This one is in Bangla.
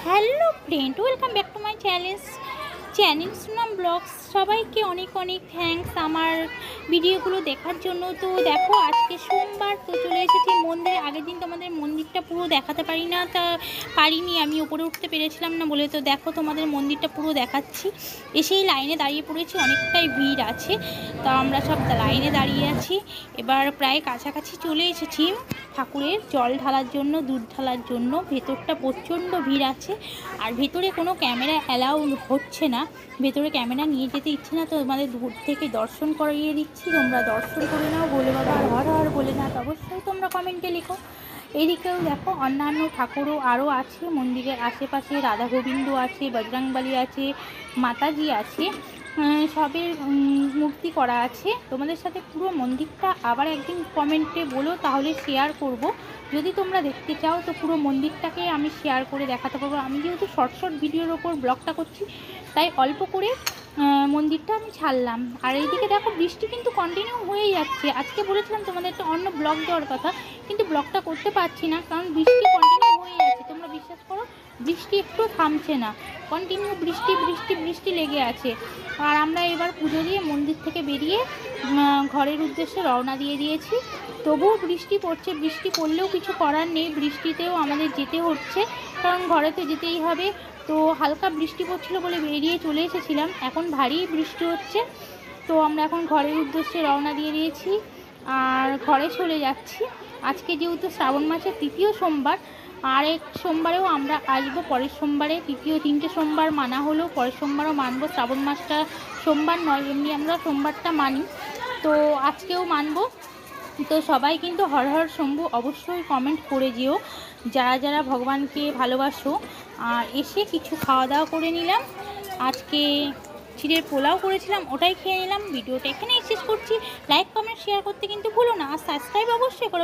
Hello friend, welcome back to my channel সুনাম ব্লগস। সবাইকে অনেক অনেক থ্যাঙ্কস আমার ভিডিওগুলো দেখার জন্য। তো দেখো, আজকে সোমবার, তো চলে এসেছি মন্দিরে। আগের দিন তোমাদের মন্দিরটা পুরো দেখাতে পারিনি, আমি উপরে উঠতে পেরেছিলাম না বলে। তো দেখো, তোমাদের মন্দিরটা পুরো দেখাচ্ছি। এসেই লাইনে দাঁড়িয়ে পড়েছি, অনেকটাই ভিড় আছে। তো আমরা সব লাইনে দাঁড়িয়ে আছি। এবার প্রায় কাছাকাছি চলে এসেছি ঠাকুরের জল ঢালার জন্য, দুধ ঢালার জন্য। ভেতরটা প্রচণ্ড ভিড় আছে, আর ভেতরে কোনো ক্যামেরা অ্যালাউ হচ্ছে না। ভেতরে ক্যামেরা নিয়ে যেতে ইচ্ছে না, তো তোমাদের দূর থেকে দর্শন করিয়ে দিচ্ছি। তোমরা দর্শন করে নাও, বলে বাবা আর হর হর বলে না, অবশ্যই তোমরা কমেন্টে লিখো। এইদিকেও দেখো অন্যান্য ঠাকুরও আরও আছে মন্দিরের আশেপাশে। রাধা গোবিন্দ আছে, বজরংবলী আছে, মাতাজি আছে, সবের মূর্তি করা আছে। তোমাদের সাথে পুরো মন্দিরটা আবার একদিন কমেন্টে বলো, তাহলে শেয়ার করব। যদি তোমরা দেখতে চাও তো পুরো মন্দিরটাকে আমি শেয়ার করে দেখাতে পারবো। আমি যেহেতু শর্ট ভিডিওর ওপর ব্লগটা করছি, তাই অল্প করে মন্দিরটা আমি ছাড়লাম। আর এইদিকে দেখো, বৃষ্টি কিন্তু কন্টিনিউ হয়েই যাচ্ছে। আজকে বলেছিলাম তোমাদের একটা অন্য ব্লগ দেওয়ার কথা, কিন্তু ব্লগটা করতে পারছি না, কারণ বৃষ্টি কন্টিনিউ হয়ে যাচ্ছে। তোমরা বিশ্বাস করো, বৃষ্টি একটু থামছে না, কন্টিনিউ বৃষ্টি বৃষ্টি বৃষ্টি লেগে আছে। আর আমরা এবার পুজো দিয়ে মন্দির থেকে বেরিয়ে ঘরের উদ্দেশ্যে রওনা দিয়ে দিয়েছি। তবুও বৃষ্টি পড়ছে, বৃষ্টি পড়লেও কিছু করার নেই, বৃষ্টিতেও আমাদের যেতে হচ্ছে, কারণ ঘরে তো যেতেই হবে। তো হালকা বৃষ্টি পড়ছিল বলে বেরিয়ে চলে এসেছিলাম, এখন ভারী বৃষ্টি হচ্ছে। তো আমরা এখন ঘরের উদ্দেশ্যে রওনা দিয়ে দিয়েছি আর ঘরে চলে যাচ্ছি। আজকে যেহেতু শ্রাবণ মাসের তৃতীয় সোমবার, আরেক সোমবারেও আমরা আসবো। পরের সোমবারে তৃতীয় 3টে সোমবার মানা হলো, পরের সোমবারও মানবো। শ্রাবণ মাসটা সোমবার নয়, এমনি আমরা সোমবারটা মানি, তো আজকেও মানবো। তো সবাই কিন্তু হর হর শম্ভু অবশ্যই কমেন্ট করে যেও, যারা যারা ভগবানকে ভালোবাসো। আর এসে কিছু খাওয়া দাওয়া করে নিলাম। আজকে চিড়ের পোলাও করেছিলাম, ওটাই খেয়ে নিলাম। ভিডিওটা এখানেই শেষ করছি। লাইক কমেন্ট শেয়ার করতে কিন্তু ভুলো না, আর সাবস্ক্রাইব অবশ্যই করো।